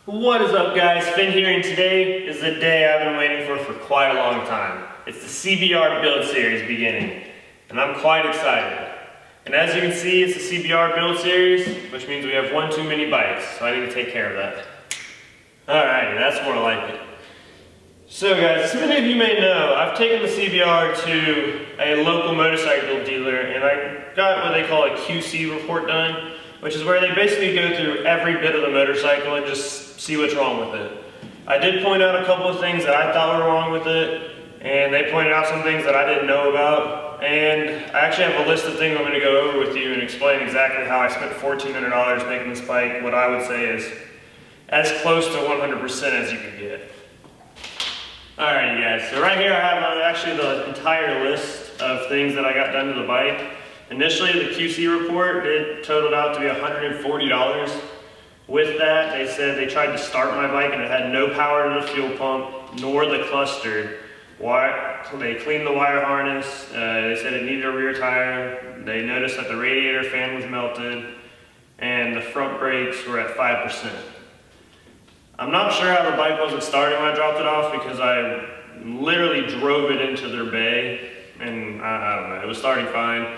What is up, guys? Finn here, and today is the day I've been waiting for quite a long time. It's the CBR build series beginning, and I'm quite excited. And as you can see, it's the CBR build series, which means we have one too many bikes, so I need to take care of that. Alrighty, that's more like it. So guys, as many of you may know, I've taken the CBR to a local motorcycle dealer, and I got what they call a QC report done, which is where they basically go through every bit of the motorcycle and just see what's wrong with it. I did point out a couple of things that I thought were wrong with it, and they pointed out some things that I didn't know about, and I actually have a list of things I'm going to go over with you and explain exactly how I spent $1,400 making this bike, what I would say is as close to 100% as you can get. Alrighty guys, so right here I have actually the entire list of things that I got done to the bike. Initially, the QC report, it totaled out to be $140. With that, they said they tried to start my bike and it had no power to the fuel pump, nor the cluster. They cleaned the wire harness, they said it needed a rear tire, they noticed that the radiator fan was melted, and the front brakes were at 5%. I'm not sure how the bike wasn't starting when I dropped it off because I literally drove it into their bay, and I don't know, it was starting fine.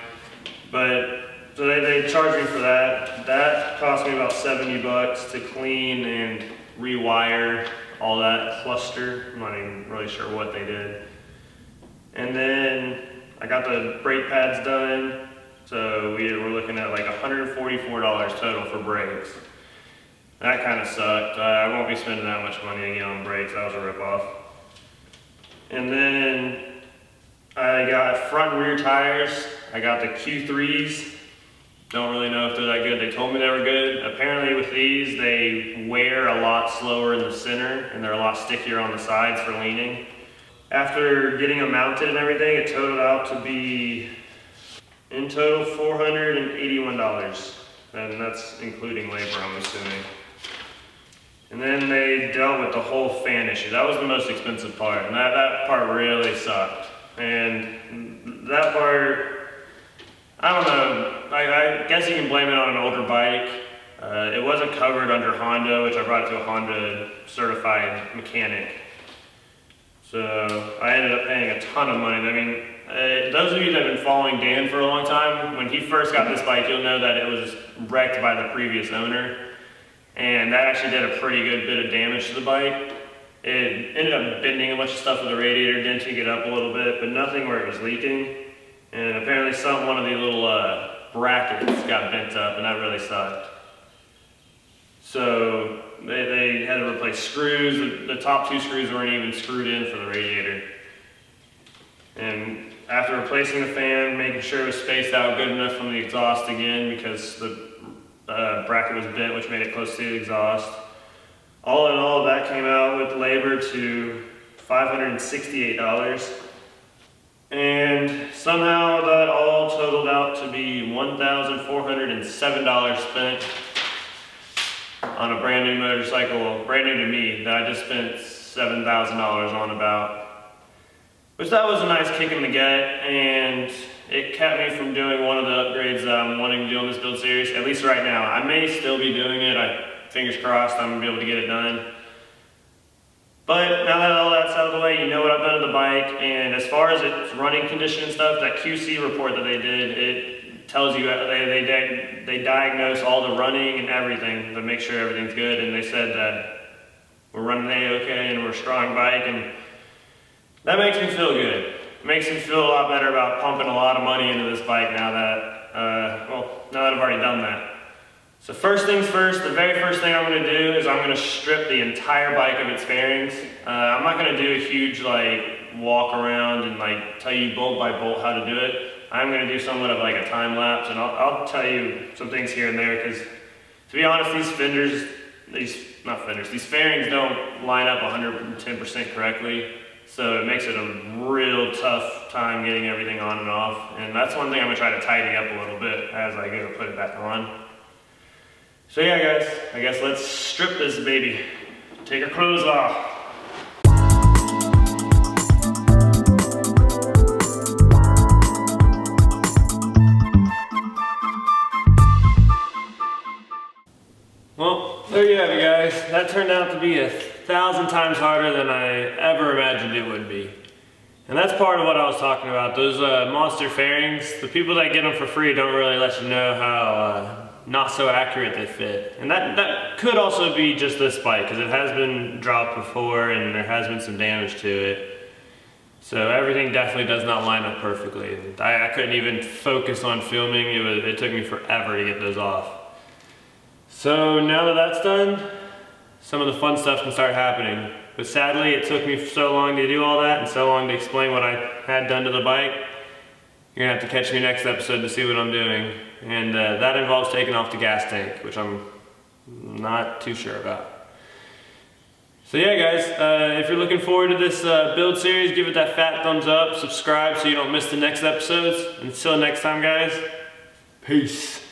But so they charged me for that. That cost me about $70 to clean and rewire all that cluster. I'm not even really sure what they did. And then I got the brake pads done. So we were looking at like $144 total for brakes. That kind of sucked. I won't be spending that much money again on brakes. That was a ripoff. And then I got front and rear tires. I got the Q3s. Don't really know if they're that good. They told me they were good. Apparently with these, they wear a lot slower in the center and they're a lot stickier on the sides for leaning. After getting them mounted and everything, it totaled out to be, in total, $481. And that's including labor, I'm assuming. And then they dealt with the whole fan issue. That was the most expensive part, and that part really sucked. And that part, I don't know, I guess you can blame it on an older bike. It wasn't covered under Honda, which I brought it to a Honda certified mechanic. So I ended up paying a ton of money. I mean, those of you that have been following Dan for a long time, when he first got this bike, you'll know that it was wrecked by the previous owner. And that actually did a pretty good bit of damage to the bike. It ended up bending a bunch of stuff with the radiator, denting it up a little bit, but nothing where it was leaking. And apparently one of the little brackets got bent up, and that really sucked. So they had to replace screws. The top two screws weren't even screwed in for the radiator. And after replacing the fan, making sure it was spaced out good enough from the exhaust again, because the bracket was bent, which made it close to the exhaust. All in all, that came out with labor to $568. And somehow that all totaled out to be $1,407 spent on a brand new motorcycle, brand new to me, that I just spent $7,000 on about. Which that was a nice kick in the gut, and it kept me from doing one of the upgrades that I'm wanting to do on this build series, at least right now. I may still be doing it. Fingers crossed I'm going to be able to get it done. But now that all that's out of the way, you know what I've done to the bike, and as far as its running condition and stuff, that QC report that they did, it tells you, they diagnose all the running and everything to make sure everything's good, and they said that we're running A-okay and we're a strong bike, and that makes me feel good. It makes me feel a lot better about pumping a lot of money into this bike now that I've already done that. So first things first, the very first thing I'm going to do is I'm going to strip the entire bike of its fairings. I'm not going to do a huge walk around and tell you bolt by bolt how to do it. I'm going to do somewhat of a time lapse, and I'll tell you some things here and there, because to be honest, these fairings don't line up 110% correctly. So it makes it a real tough time getting everything on and off. And that's one thing I'm going to try to tidy up a little bit as I go to put it back on. So yeah guys, I guess let's strip this baby. Take our clothes off. Well, there you have it, guys. That turned out to be 1,000 times harder than I ever imagined it would be. And that's part of what I was talking about. Those monster fairings, the people that get them for free don't really let you know how not so accurate they fit. And that could also be just this bike, because it has been dropped before and there has been some damage to it. So everything definitely does not line up perfectly. I couldn't even focus on filming. It took me forever to get those off. So now that that's done, some of the fun stuff can start happening. But sadly, it took me so long to do all that and so long to explain what I had done to the bike. You're gonna have to catch me next episode to see what I'm doing. And that involves taking off the gas tank, which I'm not too sure about. So yeah, guys, if you're looking forward to this build series, give it that fat thumbs up, subscribe so you don't miss the next episodes. Until next time, guys, peace.